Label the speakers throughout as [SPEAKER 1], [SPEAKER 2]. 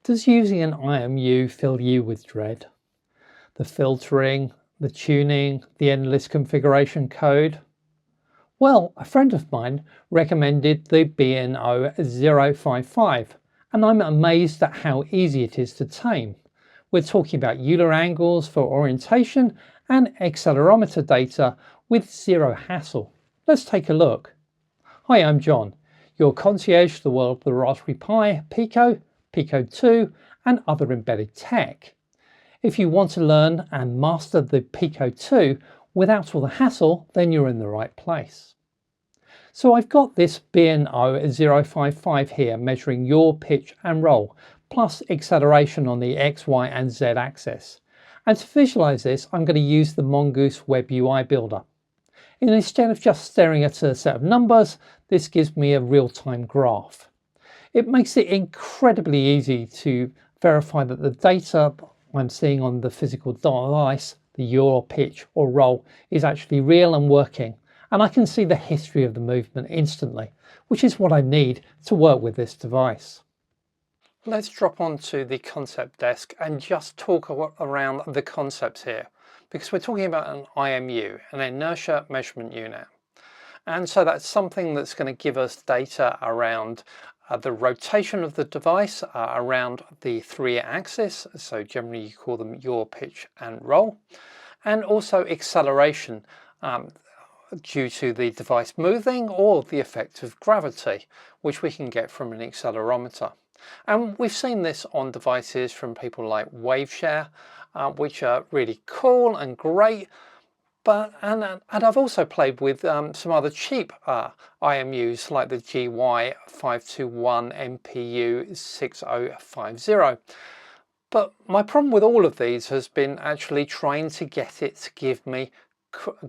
[SPEAKER 1] Does using an IMU fill you with dread? The filtering, the tuning, the endless configuration code? Well, a friend of mine recommended the BNO055, and I'm amazed at how easy it is to tame. We're talking about Euler angles for orientation and accelerometer data with zero hassle. Let's take a look. Hi, I'm John, your concierge to the world of the Raspberry Pi Pico, Pico 2 and other embedded tech. If you want to learn and master the Pico 2 without all the hassle, then you're in the right place. So I've got this BNO055 here measuring yaw, pitch and roll, plus acceleration on the X, Y and Z axis. And to visualize this, I'm going to use the Mongoose Web UI Builder. And instead of just staring at a set of numbers, this gives me a real-time graph. It makes it incredibly easy to verify that the data I'm seeing on the physical device, the yaw, pitch or roll, is actually real and working. And I can see the history of the movement instantly, which is what I need to work with this device. Let's drop onto the concept desk and just talk around the concepts here, because we're talking about an IMU, an inertia measurement unit. And so that's something that's going to give us data around the rotation of the device around the three axes. So generally you call them yaw, pitch and roll. And also acceleration due to the device moving or the effect of gravity, which we can get from an accelerometer. And we've seen this on devices from people like WaveShare, which are really cool and great. And I've also played with some other cheap IMUs like the GY521 MPU 6050. But my problem with all of these has been actually trying to get it to give me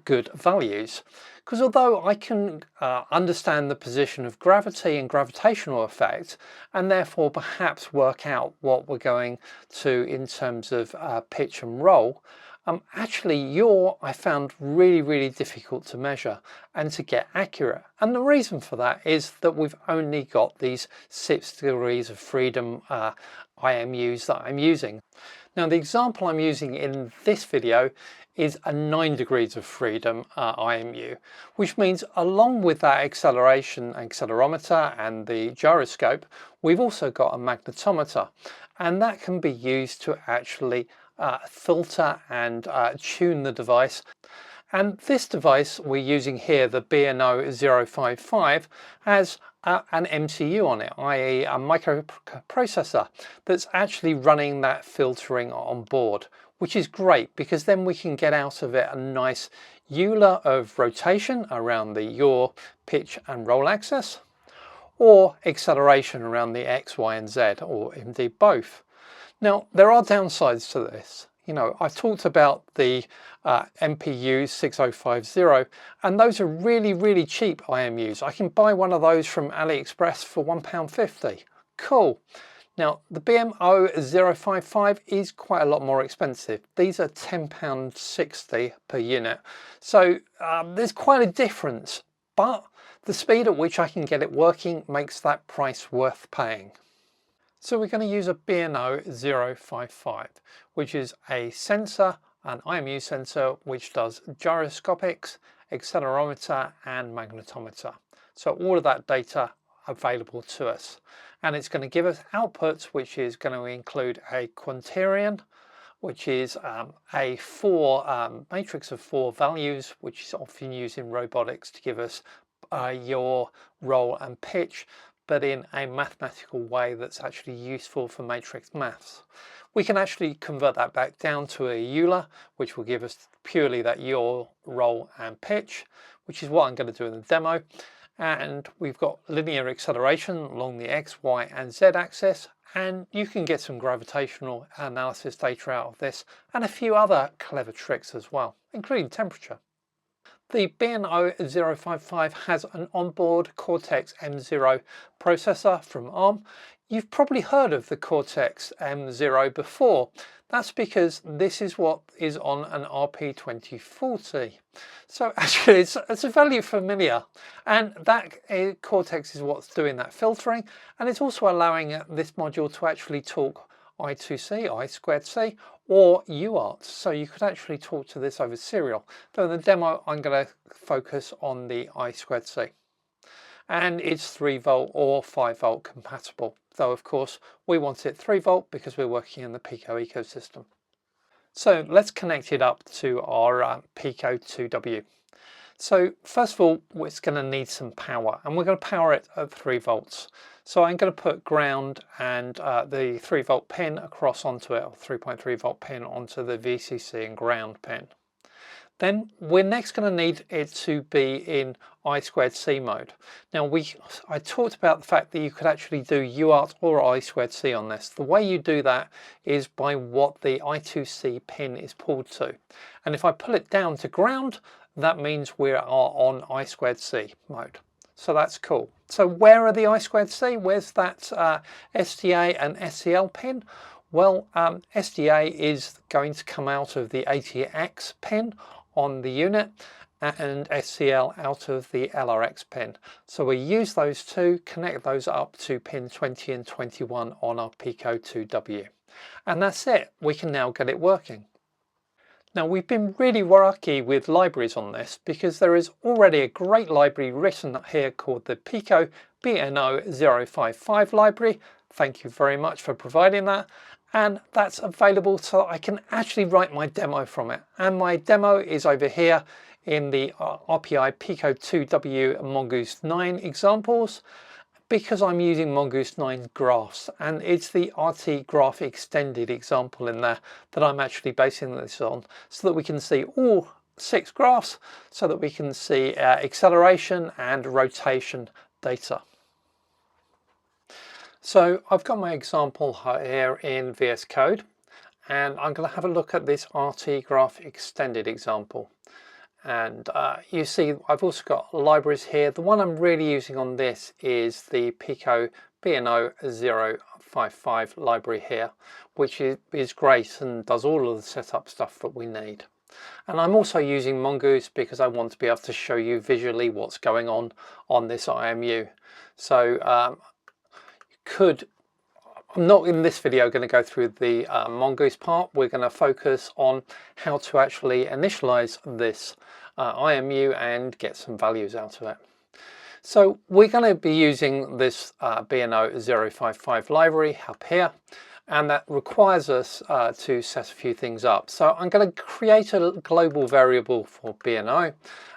[SPEAKER 1] good values, because although I can understand the position of gravity and gravitational effect and therefore perhaps work out what we're going to in terms of pitch and roll, actually yaw I found really difficult to measure and to get accurate. And the reason for that is that we've only got these 6 degrees of freedom IMUs that I'm using. Now the example I'm using in this video is a 9 degrees of freedom IMU, which means along with that accelerometer and the gyroscope, we've also got a magnetometer, and that can be used to actually filter and tune the device. And this device we're using here, the BNO055, has an MCU on it, i.e. a microprocessor that's actually running that filtering on board, which is great because then we can get out of it a nice Euler of rotation around the yaw, pitch and roll axis, or acceleration around the X, Y and Z, or indeed both. Now there are downsides to this. You know, I've talked about the MPU 6050, and those are really cheap IMUs. I can buy one of those from AliExpress for £1.50. Cool. Now the BNO055 is quite a lot more expensive. These are £10.60 per unit. So there's quite a difference, but the speed at which I can get it working makes that price worth paying. So we're going to use a BNO055, which is a sensor, an IMU sensor, which does gyroscopics, accelerometer and magnetometer. So all of that data available to us. And it's going to give us outputs, which is going to include a quaternion, which is a matrix of 4 values, which is often used in robotics to give us yaw, roll and pitch, but in a mathematical way that's actually useful for matrix maths. We can actually convert that back down to a Euler, which will give us purely that yaw, roll and pitch, which is what I'm going to do in the demo. And we've got linear acceleration along the X, Y and Z axis, and you can get some gravitational analysis data out of this and a few other clever tricks as well, including temperature. The BNO055 has an onboard Cortex M0 processor from ARM. You've probably heard of the Cortex M0 before. That's because this is what is on an RP2040. So actually it's a value familiar, and that Cortex is what's doing that filtering, and it's also allowing this module to actually talk I2C, I2C, or UART. So you could actually talk to this over serial. Though in the demo, I'm going to focus on the I2C. And it's 3 volt or 5 volt compatible. Though of course, we want it 3 volt because we're working in the Pico ecosystem. So let's connect it up to our Pico 2W. So first of all, it's going to need some power, and we're going to power it at 3 volts. So I'm going to put ground and the 3 volt pin across onto it, or 3.3 volt pin onto the VCC and ground pin. Then we're next going to need it to be in I2C mode. Now I talked about the fact that you could actually do UART or I2C on this. The way you do that is by what the I2C pin is pulled to. And if I pull it down to ground, that means we are on I2C mode. So that's cool. So where are the I2C? Where's that SDA and SCL pin? Well, SDA is going to come out of the ATX pin on the unit, and SCL out of the LRX pin. So we use those two, connect those up to pin 20 and 21 on our Pico 2W. And that's it. We can now get it working. Now we've been really lucky with libraries on this, because there is already a great library written here called the Pico BNO055 library. Thank you very much for providing that. And that's available so I can actually write my demo from it. And my demo is over here in the RPI Pico 2W Mongoose 9 examples, because I'm using Mongoose 9 graphs, and it's the RT graph extended example in there that I'm actually basing this on, so that we can see all 6 graphs, so that we can see acceleration and rotation data. So I've got my example here in VS Code, and I'm going to have a look at this RT graph extended example. And you see I've also got libraries here. The one I'm really using on this is the Pico BNO055 library here, which is great and does all of the setup stuff that we need. And I'm also using Mongoose because I want to be able to show you visually what's going on this IMU. So I'm not in this video going to go through the Mongoose part. We're going to focus on how to actually initialize this IMU and get some values out of it. So we're going to be using this BNO055 library up here, and that requires us to set a few things up. So I'm going to create a global variable for BNO,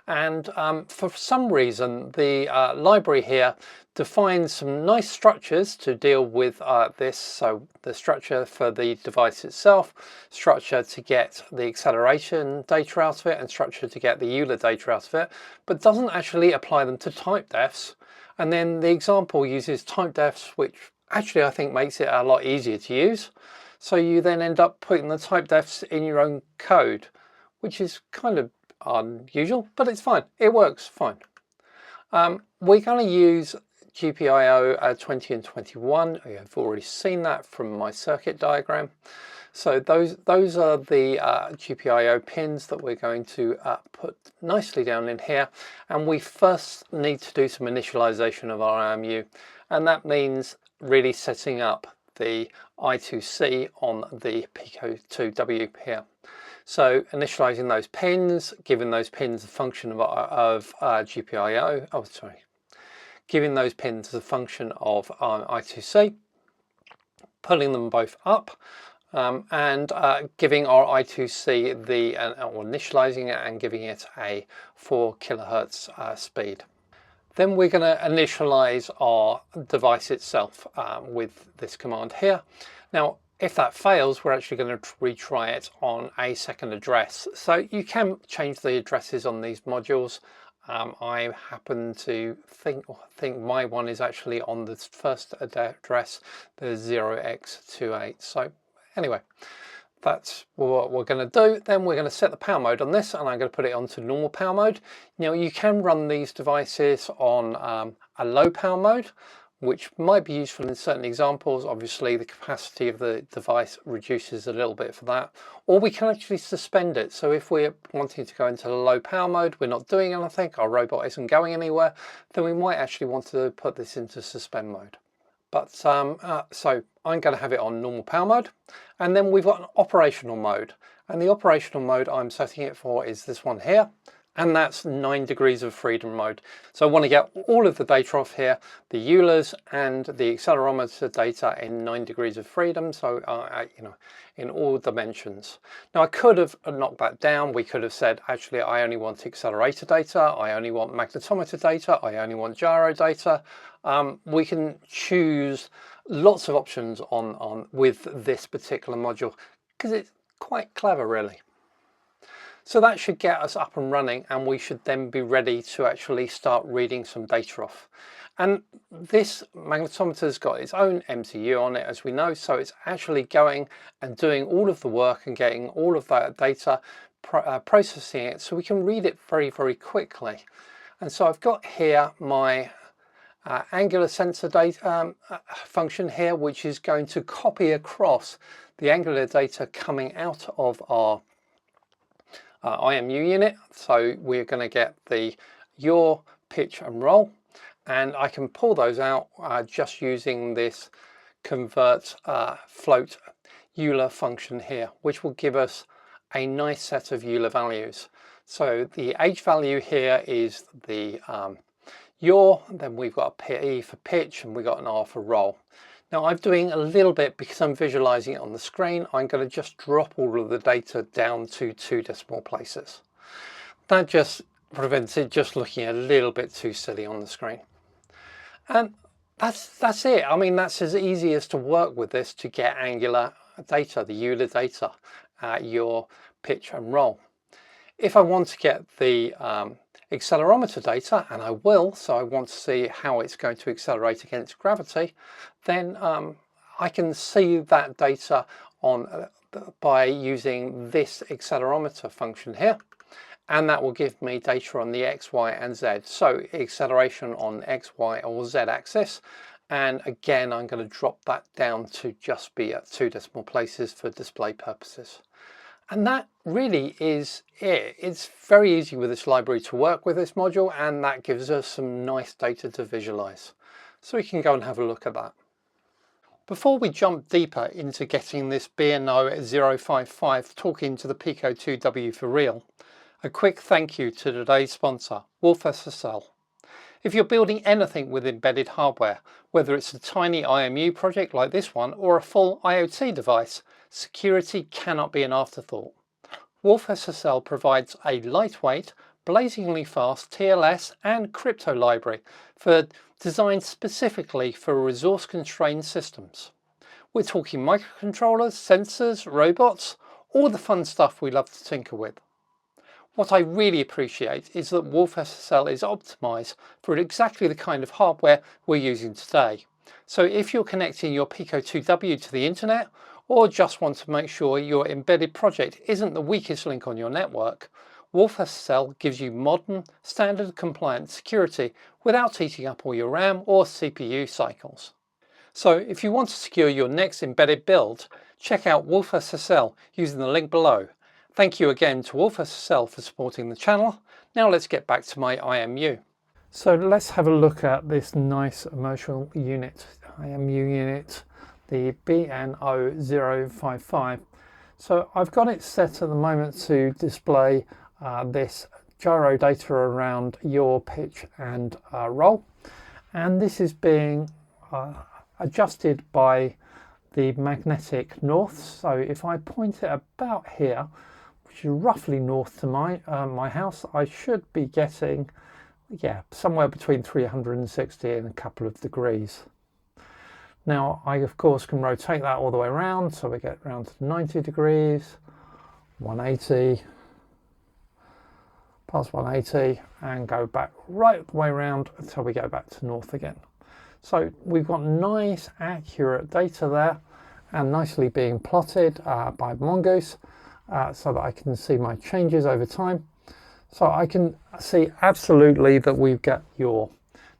[SPEAKER 1] and for some reason the library here defines some nice structures to deal with this. So the structure for the device itself, structure to get the acceleration data out of it, and structure to get the Euler data out of it, but doesn't actually apply them to type defs. And then the example uses type defs, which actually I think makes it a lot easier to use. So you then end up putting the type defs in your own code, which is kind of unusual, but it's fine. It works fine. We're going to use GPIO 20 and 21. I've already seen that from my circuit diagram. So those are the GPIO pins that we're going to put nicely down in here. And we first need to do some initialization of our IMU. And that means really setting up the I2C on the Pico 2W here. So initializing those pins, giving those pins a function of GPIO, giving those pins a function of I2C, pulling them both up, and giving our I2C or initializing it and giving it a 4 kilohertz speed. Then we're going to initialize our device itself with this command here. Now, if that fails, we're actually going to retry it on a second address. So you can change the addresses on these modules. I happen to think my one is actually on the first address, the 0x28. So anyway, that's what we're going to do. Then we're going to set the power mode on this, and I'm going to put it onto normal power mode. Now you can run these devices on a low power mode, which might be useful in certain examples. Obviously the capacity of the device reduces a little bit for that, or we can actually suspend it. So if we're wanting to go into the low power mode, we're not doing anything, our robot isn't going anywhere, then we might actually want to put this into suspend mode. But so I'm going to have it on normal power mode, and then we've got an operational mode, and the operational mode I'm setting it for is this one here, and that's 9 degrees of freedom mode. So I want to get all of the data off here, the Eulers and the accelerometer data in 9 degrees of freedom, so you know, in all dimensions. Now I could have knocked that down. We could have said, actually, I only want accelerator data, I only want magnetometer data, I only want gyro data. We can choose lots of options on with this particular module, because it's quite clever, really. So that should get us up and running, and we should then be ready to actually start reading some data off. And this magnetometer's got its own MCU on it, as we know, so it's actually going and doing all of the work and getting all of that data, processing it, so we can read it very, very quickly. And so I've got here my angular sensor data function here, which is going to copy across the angular data coming out of our IMU unit. So we're going to get the yaw, pitch and roll, and I can pull those out just using this convert float Euler function here, which will give us a nice set of Euler values. So the H value here is the yaw, then we've got a P for pitch, and we've got an R for roll. Now I'm doing a little bit, because I'm visualizing it on the screen, I'm going to just drop all of the data down to 2 decimal places. That just prevents it just looking a little bit too silly on the screen. And that's it. I mean, that's as easy as to work with this to get angular data, the Euler data, your pitch and roll. If I want to get the accelerometer data, and I will, so I want to see how it's going to accelerate against gravity, then I can see that data on by using this accelerometer function here, and that will give me data on the X, Y and Z. So acceleration on X, Y or Z axis, and again I'm going to drop that down to just be at 2 decimal places for display purposes. And that really is it. It's very easy with this library to work with this module, and that gives us some nice data to visualize. So we can go and have a look at that. Before we jump deeper into getting this BNO055 talking to the Pico 2W for real, a quick thank you to today's sponsor, WolfSSl. If you're building anything with embedded hardware, whether it's a tiny IMU project like this one or a full IoT device, security cannot be an afterthought. WolfSSl provides a lightweight, blazingly fast TLS and crypto library designed specifically for resource-constrained systems. We're talking microcontrollers, sensors, robots, all the fun stuff we love to tinker with. What I really appreciate is that WolfSSl is optimized for exactly the kind of hardware we're using today. So if you're connecting your Pico 2W to the internet, or just want to make sure your embedded project isn't the weakest link on your network, WolfSSl gives you modern, standard compliant security without eating up all your RAM or CPU cycles. So if you want to secure your next embedded build, check out WolfSSl using the link below. Thank you again to WolfSSl for supporting the channel. Now let's get back to my IMU. So let's have a look at this nice immersion unit, IMU unit, the BNO055. So I've got it set at the moment to display this gyro data around yaw, pitch and roll, and this is being adjusted by the magnetic north. So if I point it about here, which is roughly north to my house, I should be getting somewhere between 360 and a couple of degrees. Now I of course can rotate that all the way around, so we get round to 90 degrees, 180, past 180, and go back right the way around until we go back to north again. So we've got nice accurate data there, and nicely being plotted by Mongoose so that I can see my changes over time. So I can see absolutely that we've got yaw.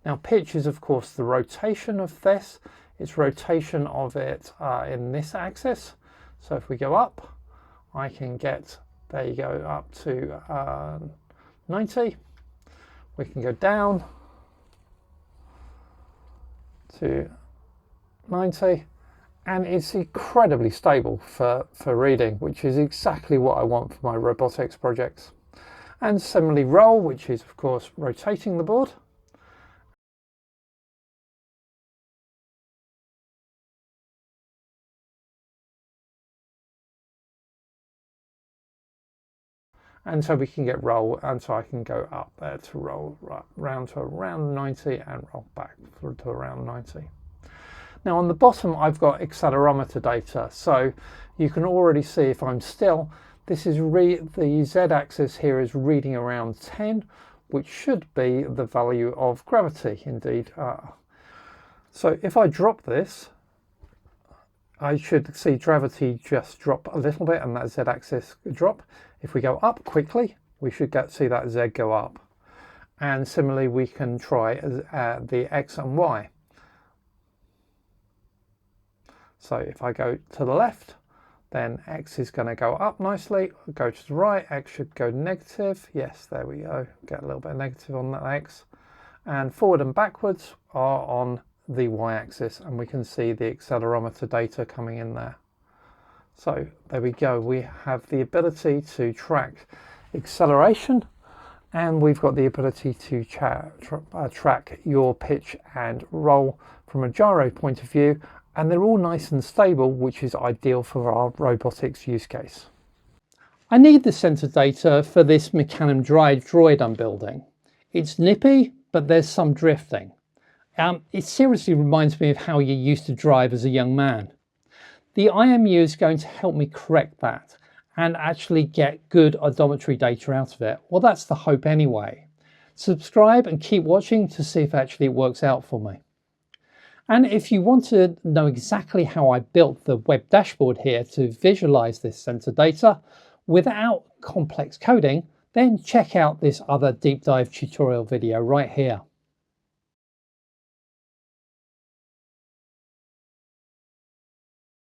[SPEAKER 1] Now pitch is of course the rotation of this. It's rotation of it in this axis. So if we go up, I can get, there you go, up to 90. We can go down to 90, and it's incredibly stable for reading, which is exactly what I want for my robotics projects. And similarly roll, which is of course rotating the board. And so we can get roll, and so I can go up there to roll round to around 90 and roll back to around 90. Now on the bottom I've got accelerometer data, so you can already see if I'm still, this is the z-axis here is reading around 10, which should be the value of gravity indeed. So if I drop this, I should see gravity just drop a little bit and that z-axis drop. If we go up quickly, we should see that z go up. And similarly, we can try the x and y. So if I go to the left, then x is going to go up nicely. Go to the right, x should go negative. Yes, there we go. Get a little bit of negative on that x. And forward and backwards are on the y-axis, and we can see the accelerometer data coming in there. So there we go, we have the ability to track acceleration, and we've got the ability to track your pitch and roll from a gyro point of view, and they're all nice and stable, which is ideal for our robotics use case. I need the sensor data for this Mecanum Drive droid I'm building. It's nippy, but there's some drifting. It seriously reminds me of how you used to drive as a young man. The IMU is going to help me correct that and actually get good odometry data out of it. Well, that's the hope anyway. Subscribe and keep watching to see if actually it works out for me. And if you want to know exactly how I built the web dashboard here to visualize this sensor data without complex coding, then check out this other deep dive tutorial video right here.